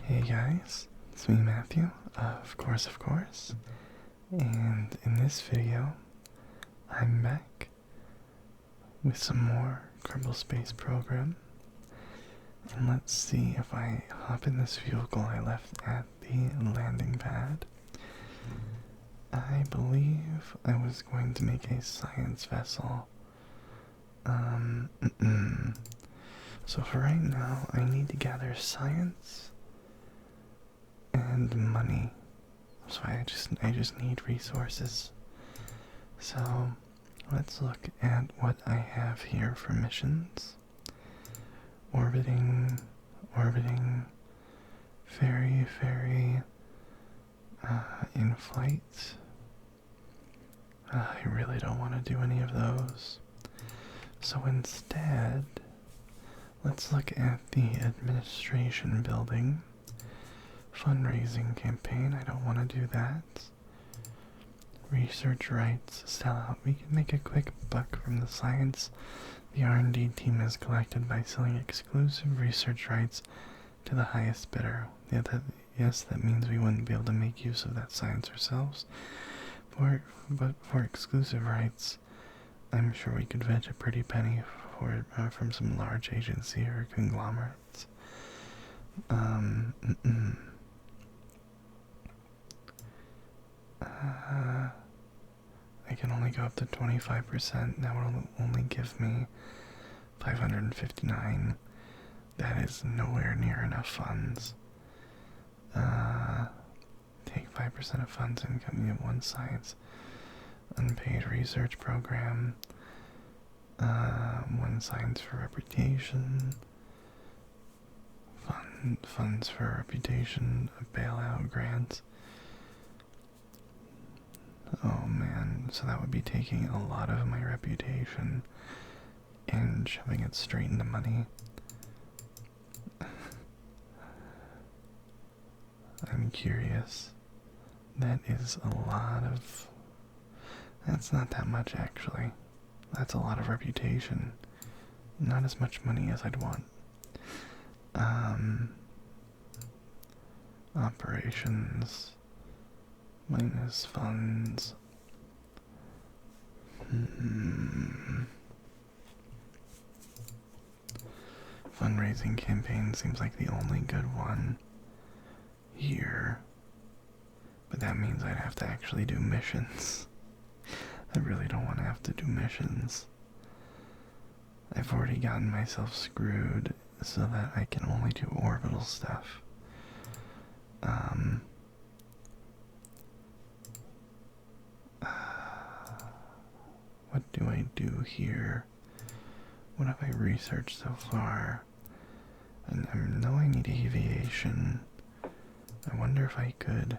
Hey guys, it's me Matthew, of course, and in this video, I'm back with some more Kerbal Space Program, and let's see if I hop in this vehicle I left at the landing pad. I believe I was going to make a science vessel. So for right now, I need to gather science and money. So I just need resources. So let's look at what I have here for missions. Orbiting, very, in flight. I really don't want to do any of those. So instead, let's look at the administration building. Fundraising campaign, I don't want to do that. Research rights, sell out. We can make a quick buck from the science the R&D team has collected by selling exclusive research rights to the highest bidder. Yes, that means we wouldn't be able to make use of that science ourselves. But for exclusive rights, I'm sure we could fetch a pretty penny for it from some large agency or conglomerates. I can only go up to 25%. That will only give me 559. That is nowhere near enough funds. Take 5% of funds and give me one science. Unpaid research program. One science for reputation. Funds for reputation. Bailout grants. Oh man, so that would be taking a lot of my reputation and shoving it straight into money. I'm curious. That is a lot of... That's not that much actually. That's a lot of reputation. Not as much money as I'd want. Operations minus funds. Fundraising campaign seems like the only good one here, but that means I'd have to actually do missions. I really don't want to have to do missions. I've already gotten myself screwed so that I can only do orbital stuff. What do I do here? What have I researched so far? And I know I need aviation. I wonder if I could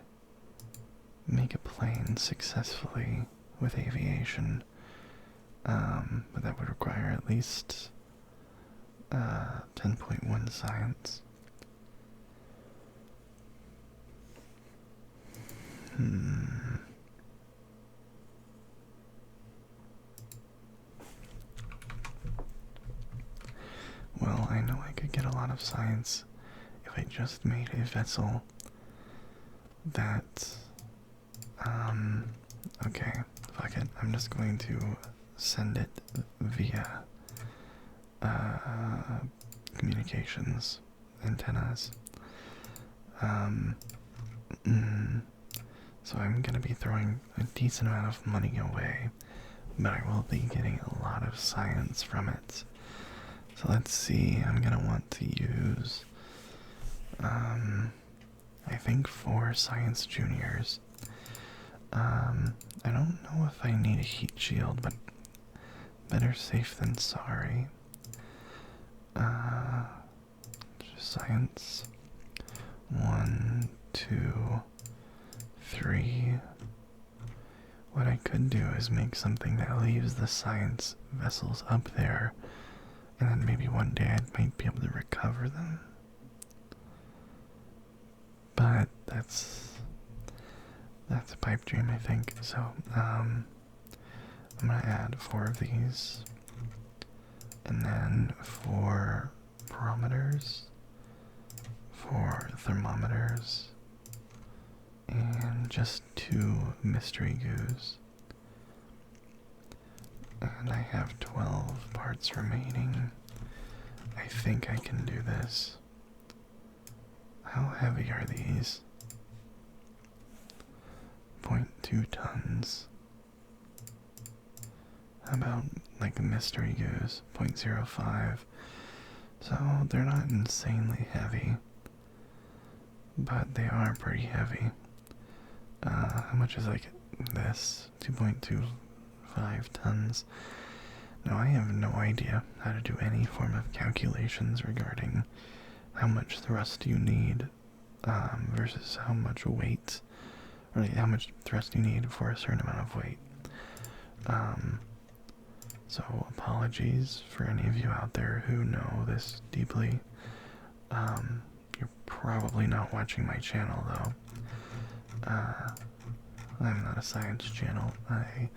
make a plane successfully with aviation. But that would require at least 10.1 science. Well, I know I could get a lot of science if I just made a vessel that, okay, fuck it, I'm just going to send it via, communications antennas. So I'm gonna be throwing a decent amount of money away, but I will be getting a lot of science from it. So let's see, I'm gonna want to use, I think 4 science juniors. I don't know if I need a heat shield, but better safe than sorry. Science. 1, 2, 3. What I could do is make something that leaves the science vessels up there, and then maybe one day I might be able to recover them. But that's a pipe dream, I think. So, I'm gonna add 4 of these, and then 4 barometers, for thermometers, and just 2 mystery goos. And I have 12 parts remaining. I think I can do this. How heavy are these? 0.2 tons. How about like a mystery goose? 0.05. So they're not insanely heavy, but they are pretty heavy. How much is like this? 2.25 tons. Now I have no idea how to do any form of calculations regarding how much thrust you need versus how much weight, or how much thrust you need for a certain amount of weight. So apologies for any of you out there who know this deeply. You're probably not watching my channel though. I'm not a science channel. I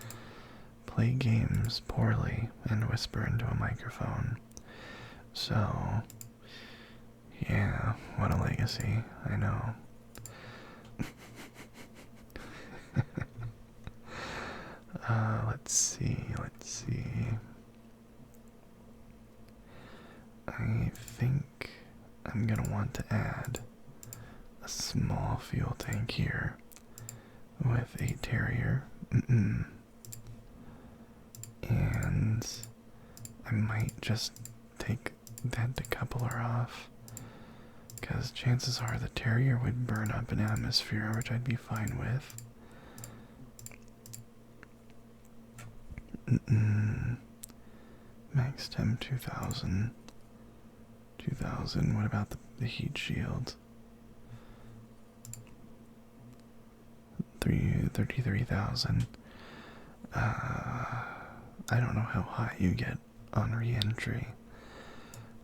play games poorly and whisper into a microphone. So, yeah, what a legacy, I know. Let's see. I think I'm gonna want to add a small fuel tank here with a Terrier. And I might just take that decoupler off, because chances are the Terrier would burn up an atmosphere, which I'd be fine with. Max temp 2000. 2000. What about the heat shield? 33,000. I don't know how high you get on re-entry,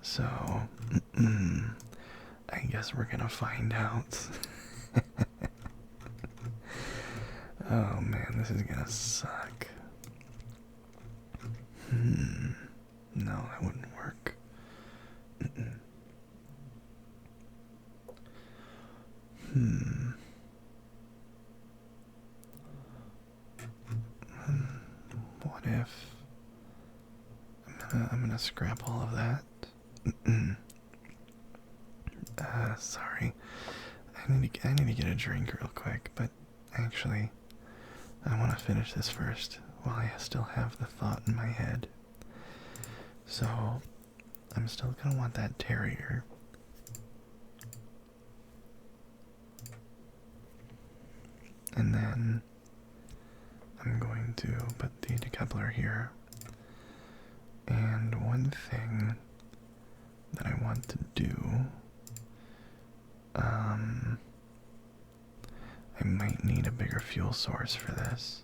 so I guess we're gonna find out. Oh man, this is gonna suck. No, that wouldn't work. What if I'm gonna scrap all of that? Sorry. I need to get a drink real quick, but actually I want to finish this first while I still have the thought in my head. So I'm still gonna want that Terrier. And then I'm going to put the decoupler here. And one thing that I want to do, I might need a bigger fuel source for this.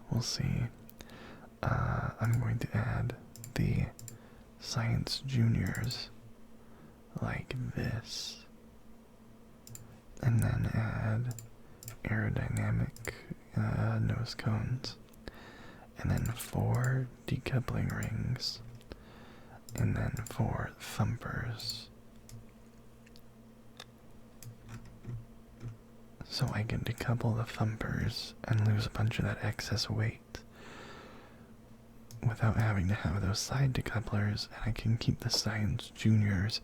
We'll see. I'm going to add the Science Juniors like this, and then add aerodynamic nose cones, and then 4 decoupling rings, and then 4 thumpers. So I can decouple the thumpers and lose a bunch of that excess weight without having to have those side decouplers, and I can keep the Science Juniors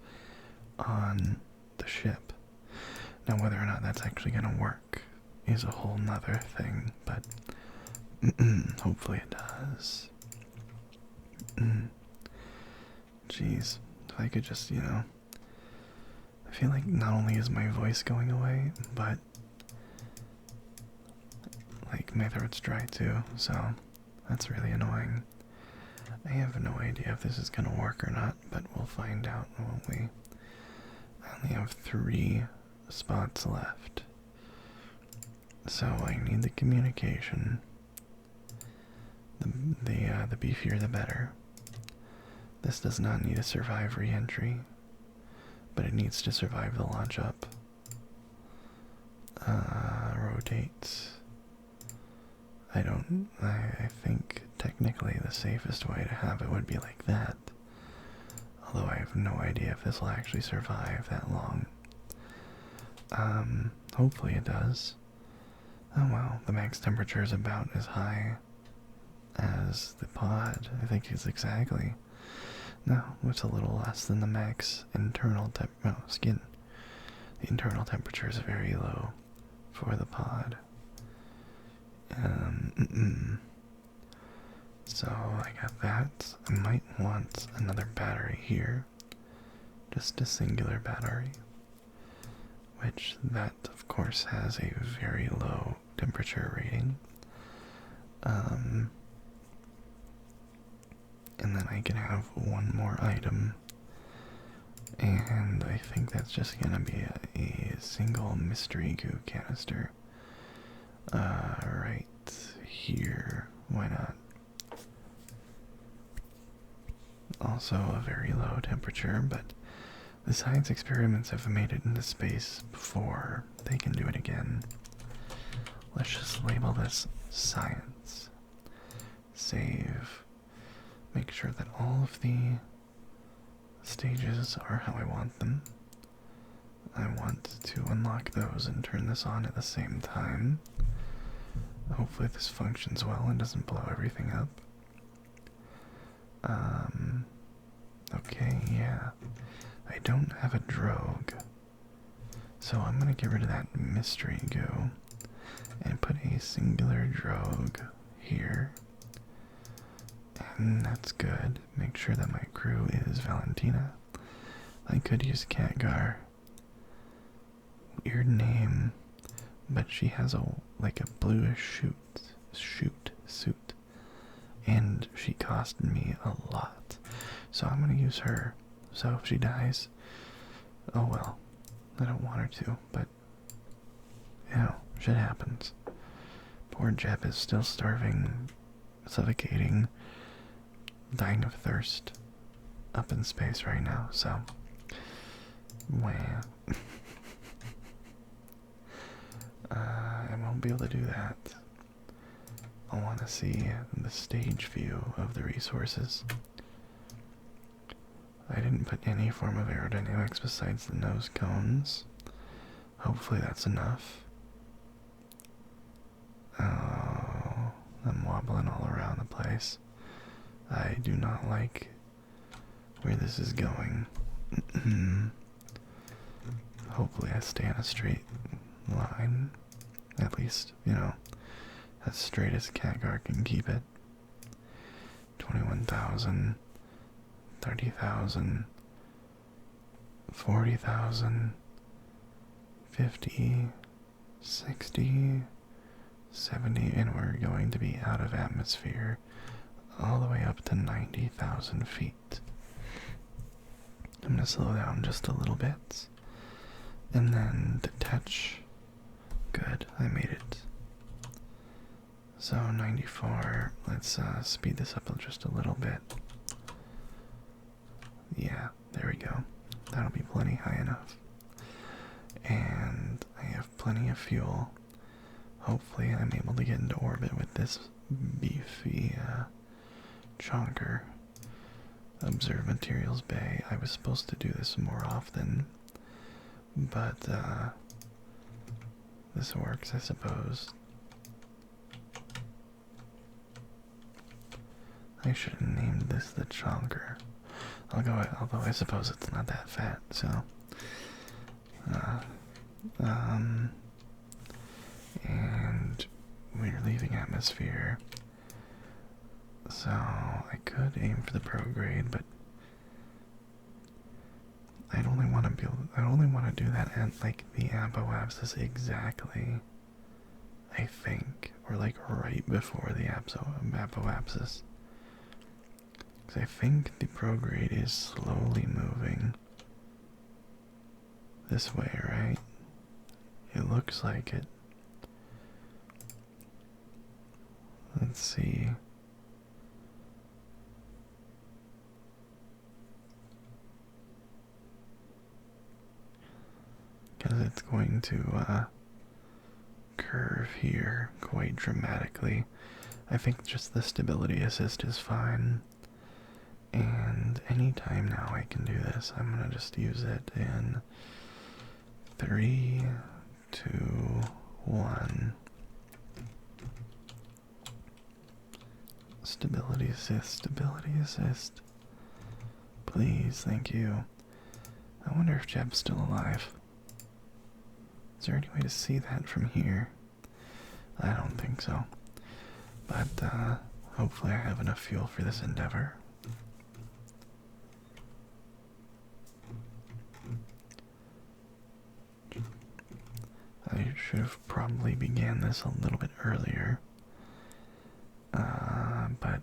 on the ship. Now whether or not that's actually going to work is a whole nother thing, but hopefully it does. Jeez, if I could just, I feel like not only is my voice going away, but like my throat's dry too, so that's really annoying. I have no idea if this is gonna work or not, but we'll find out, won't we? I only have 3 spots left, so I need the communication. The beefier the better. This does not need to survive re-entry, but it needs to survive the launch up. Rotate. I think technically the safest way to have it would be like that. Although I have no idea if this will actually survive that long. Hopefully it does. Oh well, the max temperature is about as high as the pod. I think it's exactly. No, it's a little less than the max internal skin. The internal temperature is very low for the pod. So I got that. I might want another battery here. Just a singular battery. Which that of course has a very low temperature rating. And then I can have one more item. And I think that's just gonna be a single mystery goo canister. Right here. Why not? Also a very low temperature, but the science experiments have made it into space before. They can do it again. Let's just label this science. Save. Make sure that all of the stages are how I want them. I want to unlock those and turn this on at the same time. Hopefully this functions well and doesn't blow everything up. Okay, yeah. I don't have a drogue. So I'm gonna get rid of that mystery goo and put a singular drogue here. And that's good. Make sure that my crew is Valentina. I could use Khadgar. Weird name, but she has a bluish suit, and she costed me a lot. So I'm gonna use her. So if she dies, oh well. I don't want her to, but you know, shit happens. Poor Jeb is still starving, suffocating, dying of thirst up in space right now, so I won't be able to do that. I want to see the stage view of the resources. I didn't put any form of aerodynamics besides the nose cones. Hopefully that's enough. Oh, I'm wobbling all around the place. I do not like where this is going. Hopefully I stay on a straight line. At least, you know, as straight as Khadgar can keep it. 21,000, 30,000, 40,000, 50, 60, 70, and we're going to be out of atmosphere all the way up to 90,000 feet. I'm going to slow down just a little bit. And then detach. Good, I made it. So 94, let's speed this up just a little bit. Yeah, there we go. That'll be plenty high enough. And I have plenty of fuel. Hopefully I'm able to get into orbit with this beefy chonker. Observe materials bay. I was supposed to do this more often, but this works, I suppose. I should have named this the chonker. Although I suppose it's not that fat, so and we're leaving atmosphere. So I could aim for the prograde, but I only want to do that at like the apoapsis exactly. I think, or like right before the apoapsis. Because I think the prograde is slowly moving this way, right? It looks like it. Let's see. Because it's going to curve here quite dramatically. I think just the stability assist is fine. And anytime now I can do this, I'm gonna just use it in 3, 2, 1. Stability assist, stability assist. Please, thank you. I wonder if Jeb's still alive. Is there any way to see that from here? I don't think so. But, hopefully I have enough fuel for this endeavor. I should have probably began this a little bit earlier. But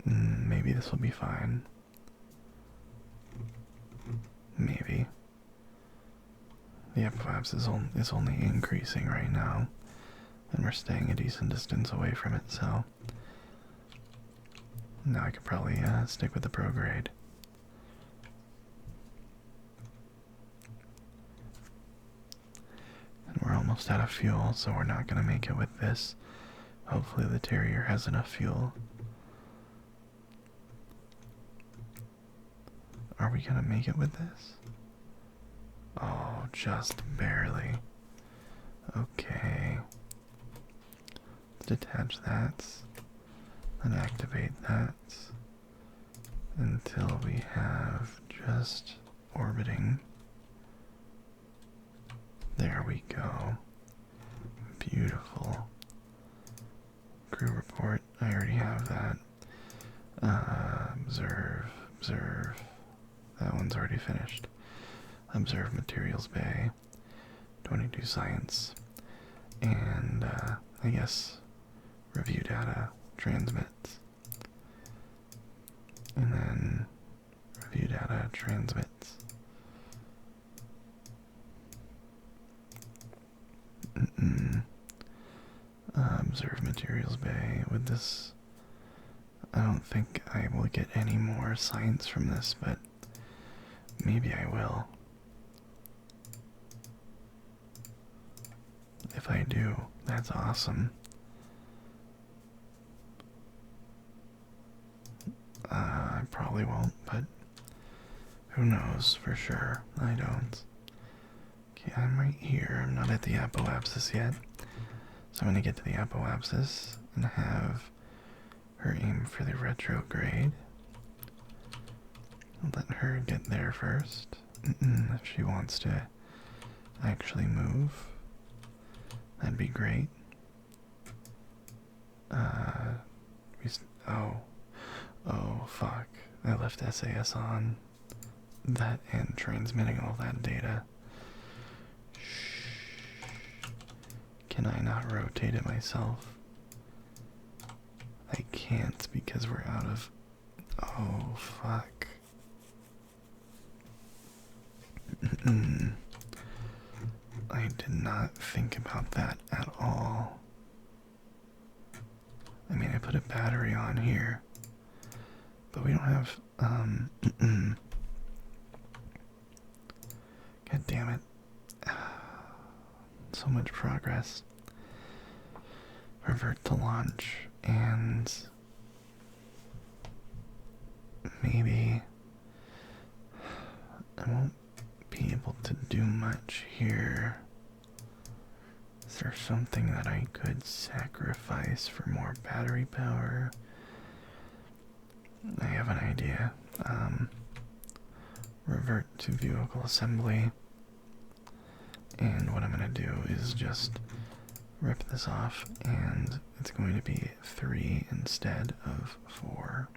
maybe this will be fine. Maybe. The apoapsis is only increasing right now, and we're staying a decent distance away from it, so now I could probably stick with the prograde. And we're almost out of fuel, so we're not going to make it with this. Hopefully the Terrier has enough fuel. Are we going to make it with this? Oh, just barely. Okay. Let's detach that and activate that until we have just orbiting. There we go. Beautiful. Crew report, I already have that. Observe. That one's already finished. Observe materials bay. 22 science. And, I guess, review data, transmits. And then, review data, transmits. Observe materials bay. With this, I don't think I will get any more science from this, but maybe I will. If I do, that's awesome. I probably won't, but who knows for sure. I don't. Okay, I'm right here. I'm not at the apoapsis yet. So I'm going to get to the apoapsis and have her aim for the retrograde. Let her get there first. If she wants to actually move, that'd be great. Oh, fuck. I left SAS on. That and transmitting all that data. Shh. Can I not rotate it myself? I can't because we're out of... Oh, fuck. I did not think about that at all. I mean, I put a battery on here, but we don't have, God damn it. So much progress. Revert to launch, and maybe I won't be able to do much here. Is there something that I could sacrifice for more battery power? I have an idea. Revert to vehicle assembly. And what I'm going to do is just rip this off, and it's going to be 3 instead of 4.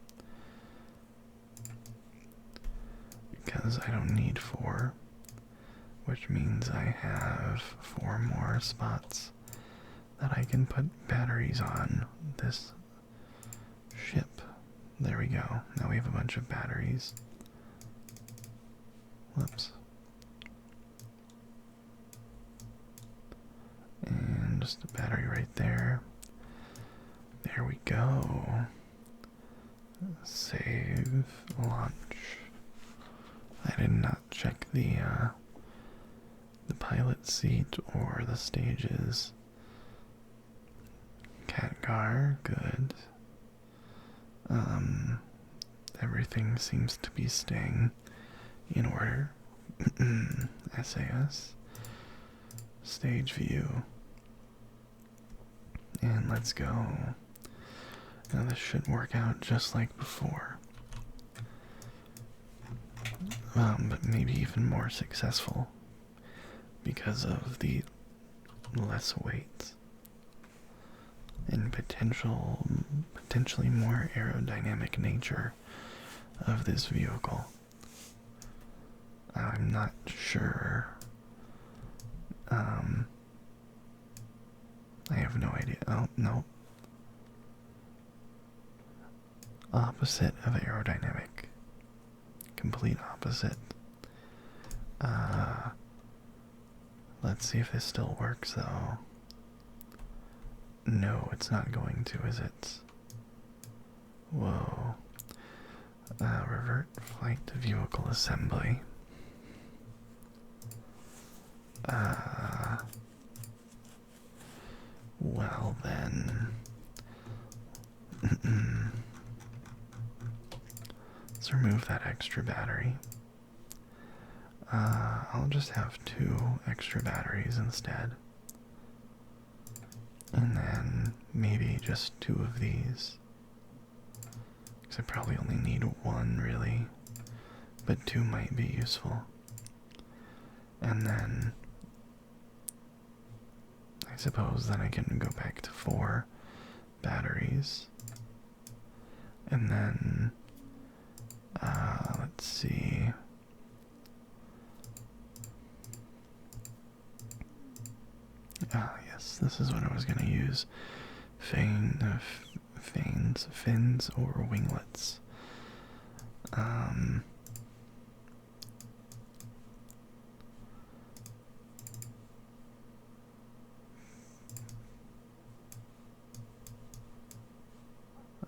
Because I don't need 4. Which means I have 4 more spots that I can put batteries on this ship. There we go. Now we have a bunch of batteries. Whoops. And just a battery right there. There we go. Save, launch. I did not check the pilot seat or the stages. Cat car, good. everything seems to be staying in order. SAS, stage view, and let's go. Now this should work out just like before, but maybe even more successful because of the less weight and potentially more aerodynamic nature of this vehicle. I'm not sure. I have no idea. Oh, no. Opposite of aerodynamic. Complete opposite. Let's see if this still works, though. No, it's not going to, is it? Whoa. Revert flight to vehicle assembly. Well then. Let's remove that extra battery. I'll just have 2 extra batteries instead. And then maybe just 2 of these. Because I probably only need 1 really. But 2 might be useful. And then I suppose then I can go back to 4 batteries. And then let's see. Yes, this is what I was going to use. Fins or winglets. I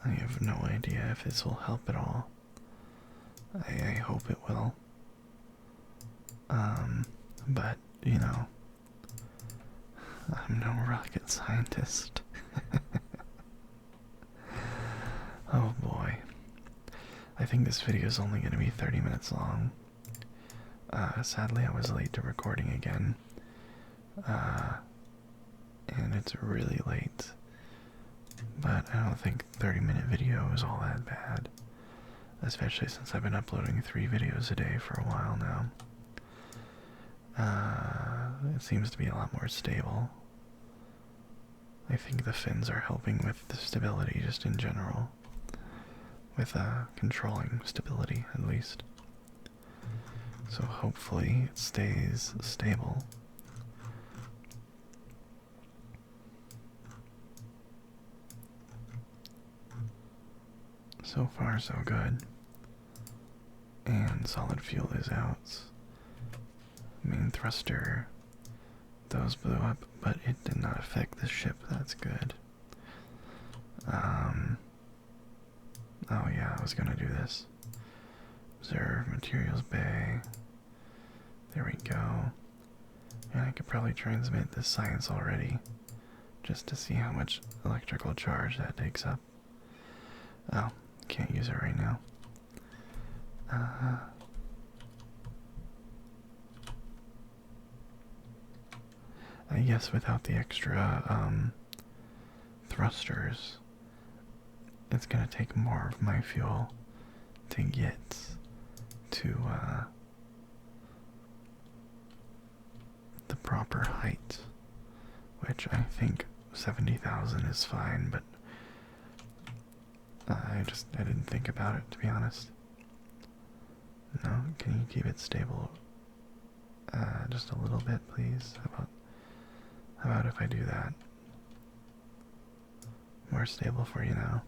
have no idea if this will help at all. I hope it will. But, you know, I'm no rocket scientist. Oh boy. I think this video is only going to be 30 minutes long. Sadly, I was late to recording again. And it's really late. But I don't think 30-minute video is all that bad. Especially since I've been uploading 3 videos a day for a while now. It seems to be a lot more stable. I think the fins are helping with the stability just in general. With controlling stability, at least. So hopefully it stays stable. So far, so good. And solid fuel is out. Main thruster, those blew up, but it did not affect the ship. That's good. Oh yeah, I was gonna do this. Observe materials bay. There we go. And I could probably transmit this science already, just to see how much electrical charge that takes up. Oh, can't use it right now. I guess without the extra thrusters, it's gonna take more of my fuel to get to the proper height, which I think 70,000 is fine, but I didn't think about it, to be honest. No, can you keep it stable just a little bit, please? How about if I do that? More stable for you now.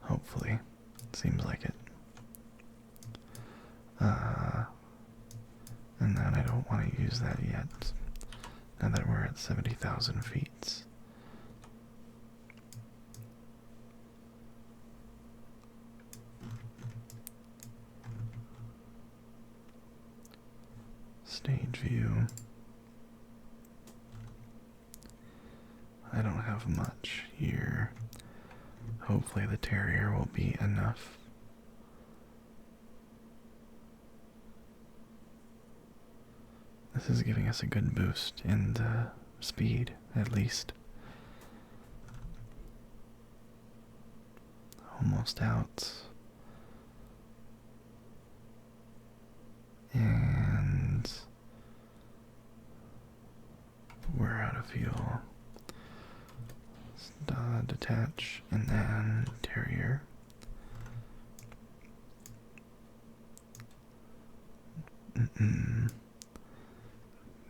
Hopefully. Seems like it. And then I don't want to use that yet. Now that we're at 70,000 feet. Stage view. I don't have much here. Hopefully the Terrier will be enough This is giving us a good boost in the speed, at least. Almost out. And we're out of fuel. Detach, and then interior.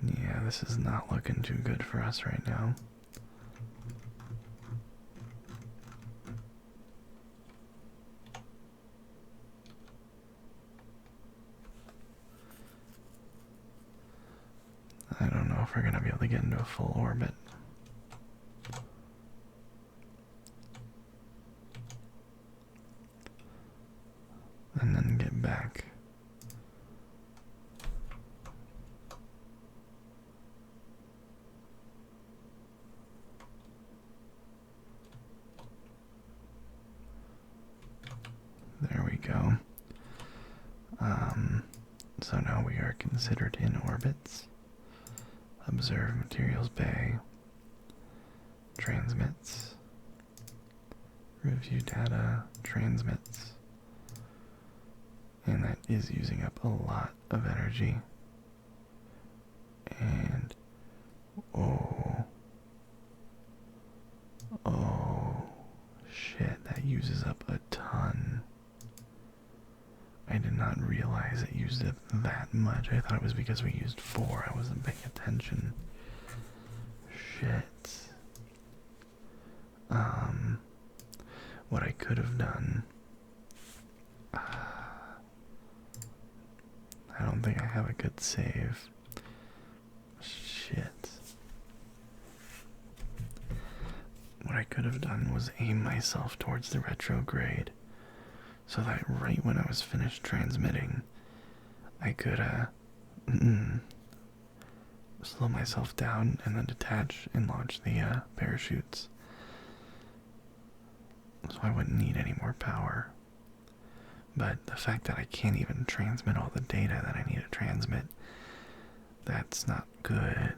Yeah, this is not looking too good for us right now. I don't know if we're going to be able to get into a full orbit. And then get back. There we go. So now we are considered in orbits. Observe materials bay. Transmits. Review data. Transmits. And that is using up a lot of energy. And oh shit, that uses up a ton. I did not realize it used up that much. I thought it was because we used 4. I wasn't paying attention. Shit. What I could have done. I don't think I have a good save. Shit. What I could have done was aim myself towards the retrograde, so that right when I was finished transmitting, I could slow myself down and then detach and launch the parachutes, so I wouldn't need any more power. But the fact that I can't even transmit all the data that I need to transmit, that's not good.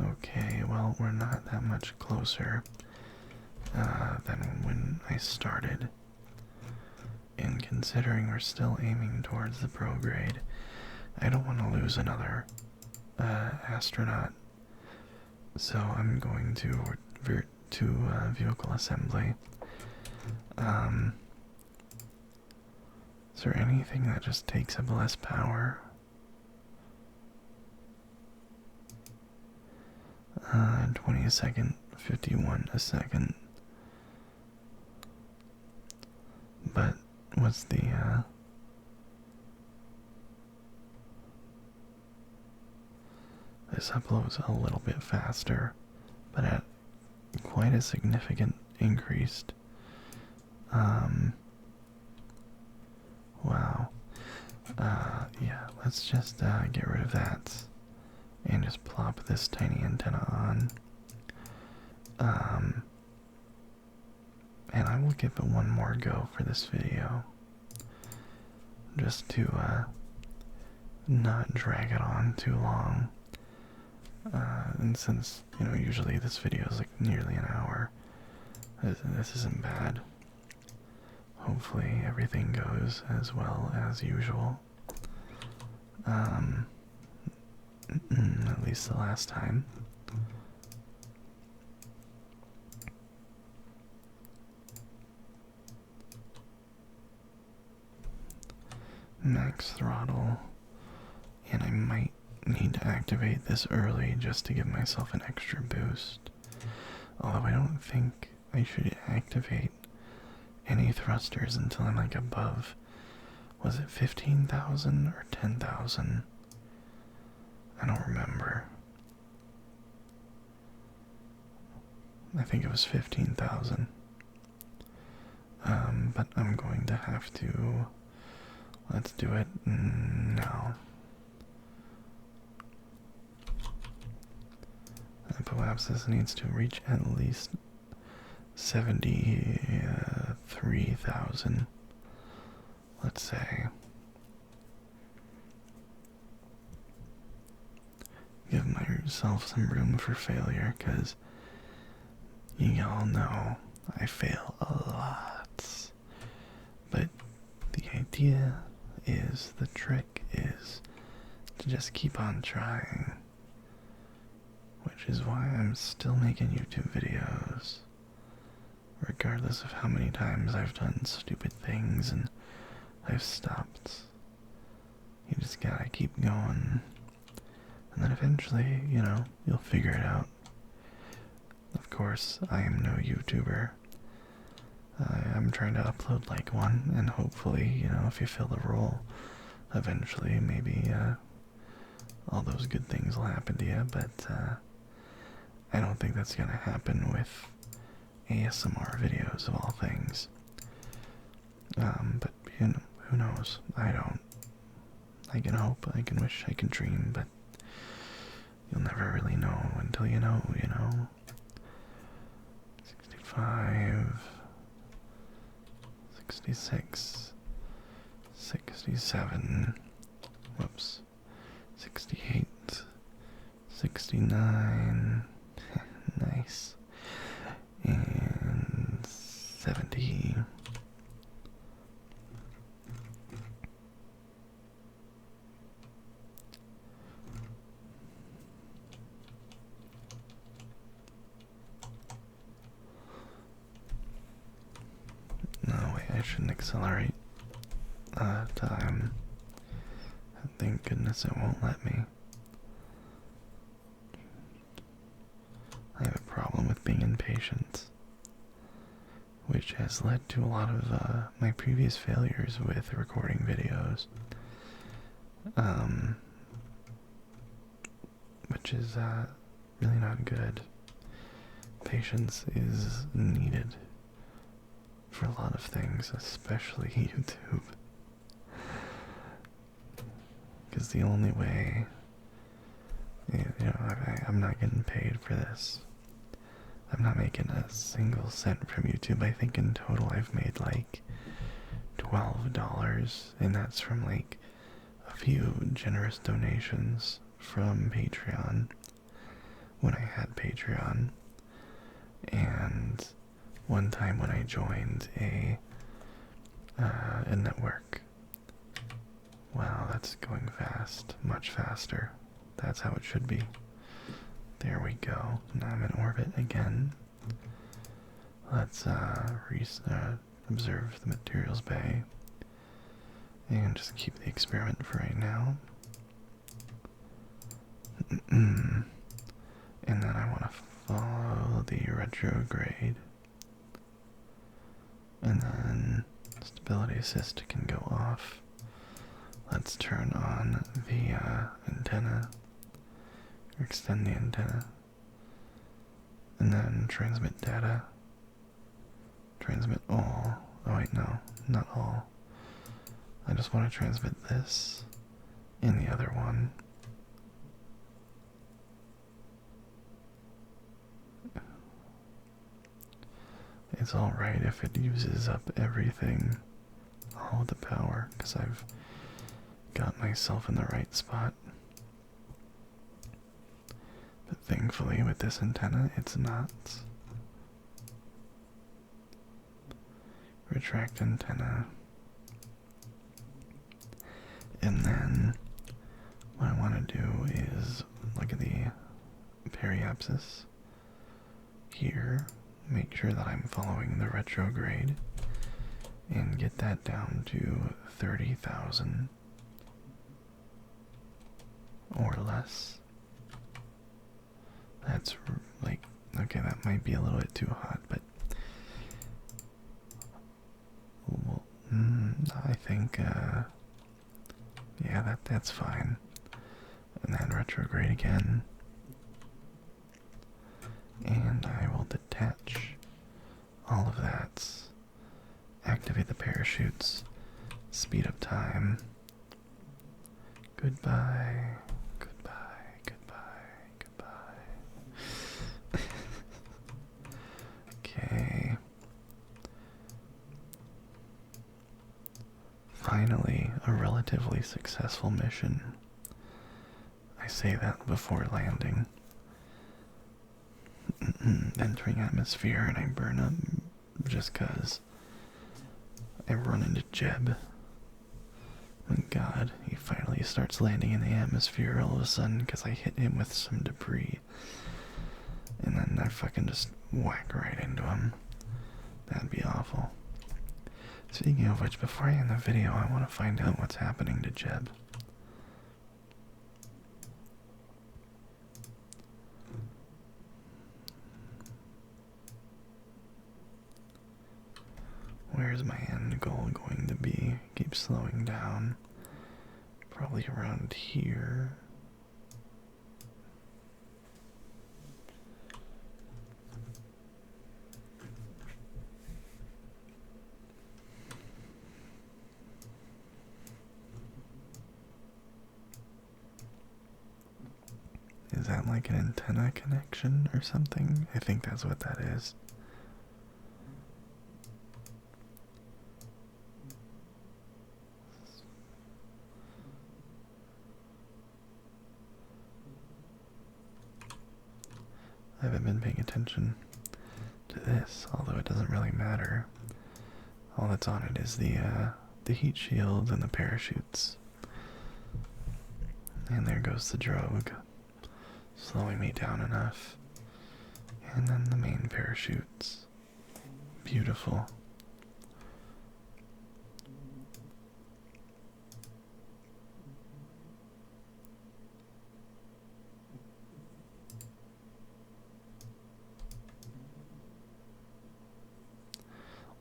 Okay, well, we're not that much closer than when I started. And considering we're still aiming towards the prograde, I don't want to lose another astronaut. So I'm going to revert to vehicle assembly. Is there anything that just takes up less power? 20 a second, 51 a second. But what's the this uploads a little bit faster, but at quite a significant increased. Wow. Yeah, let's just get rid of that and just plop this tiny antenna on. And I will give it one more go for this video, just to not drag it on too long. And since, usually this video is like nearly an hour, this isn't bad. Hopefully everything goes as well as usual. At least the last time. Max throttle, and I might need to activate this early just to give myself an extra boost. Although I don't think I should activate any thrusters until I'm like above, was it 15,000 or 10,000? I don't remember. I think it was 15,000. But I'm going to have to, let's do it now. Apoapsis needs to reach at least 73,000, let's say. yourself some room for failure, because you all know I fail a lot. But the idea is, the trick is to just keep on trying. Which is why I'm still making YouTube videos. Regardless of how many times I've done stupid things and I've stopped. You just gotta keep going. And then eventually, you know, you'll figure it out. Of course, I am no YouTuber. I'm trying to upload like one, and hopefully, you know, if you fill the role, eventually maybe all those good things will happen to you, but I don't think that's gonna happen with ASMR videos of all things. But you know, who knows? I don't. I can hope, I can wish, I can dream, but you'll never really know until you know, you know. 65, 66, 67, whoops, 68, 69, nice, and 70. No, wait, I shouldn't accelerate time. Thank goodness it won't let me. I have a problem with being impatient, which has led to a lot of my previous failures with recording videos. Which is really not good. Patience is needed for a lot of things, especially YouTube. Because the only way, you know, I'm not getting paid for this. I'm not making a single cent from YouTube. I think in total I've made like $12, and that's from like a few generous donations from Patreon when I had Patreon, and one time when I joined a network. Wow, that's going fast, much faster. That's how it should be. There we go. Now I'm in orbit again. Let's observe the materials bay and just keep the experiment for right now. And then I want to follow the retrograde. And then stability assist can go off. Let's turn on the antenna, or extend the antenna, and then transmit data. Transmit all. Oh wait, no, not all. I just want to transmit this and the other one. It's alright if it uses up everything, all the power, because I've got myself in the right spot. But thankfully with this antenna, it's not. Retract antenna. And then what I want to do is look at the periapsis here, make sure that I'm following the retrograde, and get that down to 30,000 or less. That's like, okay, that might be a little bit too hot, but well, I think yeah, that's fine. And then retrograde again, and I will detach all of that, activate the parachutes, speed up time. Goodbye, goodbye, goodbye, goodbye. Okay. Finally, a relatively successful mission. I say that before landing, entering atmosphere and I burn up just 'cause I run into Jeb. Oh God, he finally starts landing in the atmosphere all of a sudden because I hit him with some debris. And then I fucking just whack right into him. That'd be awful. Speaking of which, before I end the video, I want to find out what's happening to Jeb. Where's my end goal going to be? Keep slowing down. Probably around here. Is that like an antenna connection or something? I think that's what that is. I haven't been paying attention to this, although it doesn't really matter. All that's on it is the heat shield and the parachutes. And there goes the drogue, slowing me down enough. And then the main parachutes. Beautiful.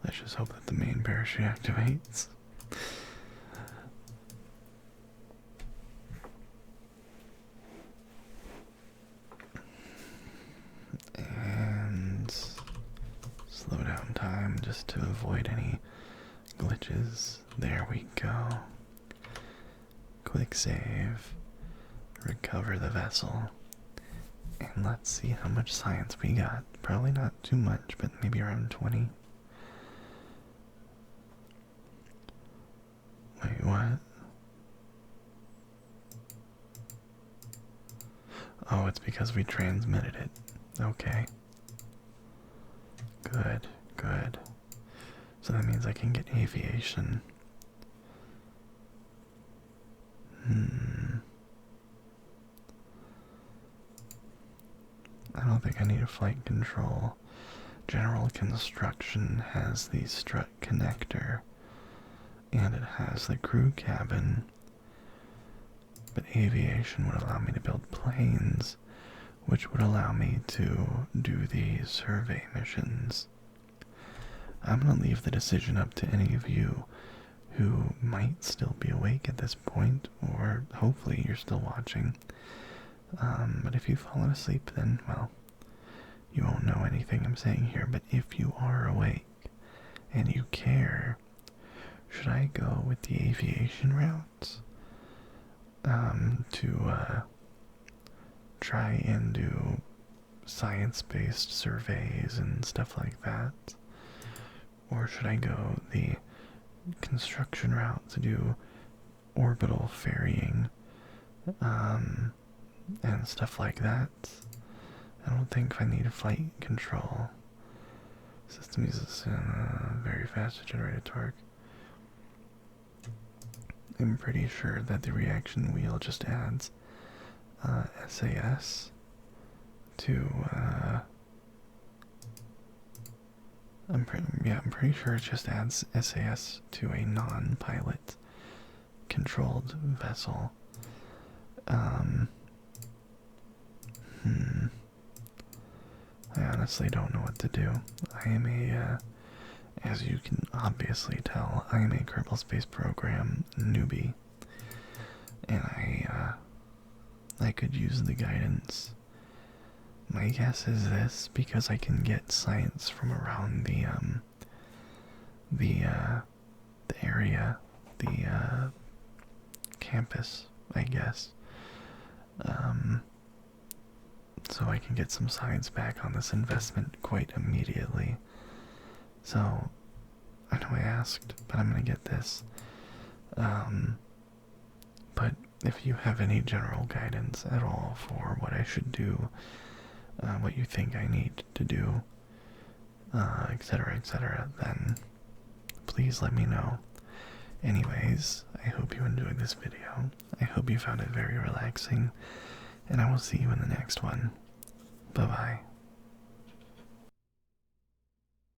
Let's just hope that the main parachute activates. And slow down time just to avoid any glitches. There we go. Quick save. Recover the vessel. And let's see how much science we got. Probably not too much, but maybe around 20. Wait, what? Oh, it's because we transmitted it. Okay. Good, good. So that means I can get aviation. I don't think I need a flight control. General construction has the strut connector. And it has the crew cabin, but aviation would allow me to build planes, which would allow me to do the survey missions. I'm going to leave the decision up to any of you who might still be awake at this point, or hopefully you're still watching. But if you've fallen asleep, then, well, you won't know anything I'm saying here. But if you are awake and you care, should I go with the aviation routes to try and do science-based surveys and stuff like that? Or should I go the construction route to do orbital ferrying and stuff like that? I don't think I need flight control. System uses very fast generated torque. I'm pretty sure that the reaction wheel just adds SAS to I'm pretty sure it just adds SAS to a non-pilot controlled vessel. I honestly don't know what to do. I am as you can obviously tell, I am a Kerbal Space Program newbie, and I could use the guidance. My guess is this, because I can get science from around the area, the campus, I guess. So I can get some science back on this investment quite immediately. So, I know I asked, but I'm gonna get this. But if you have any general guidance at all for what I should do, what you think I need to do, etc., then please let me know. Anyways, I hope you enjoyed this video. I hope you found it very relaxing, and I will see you in the next one. Bye-bye.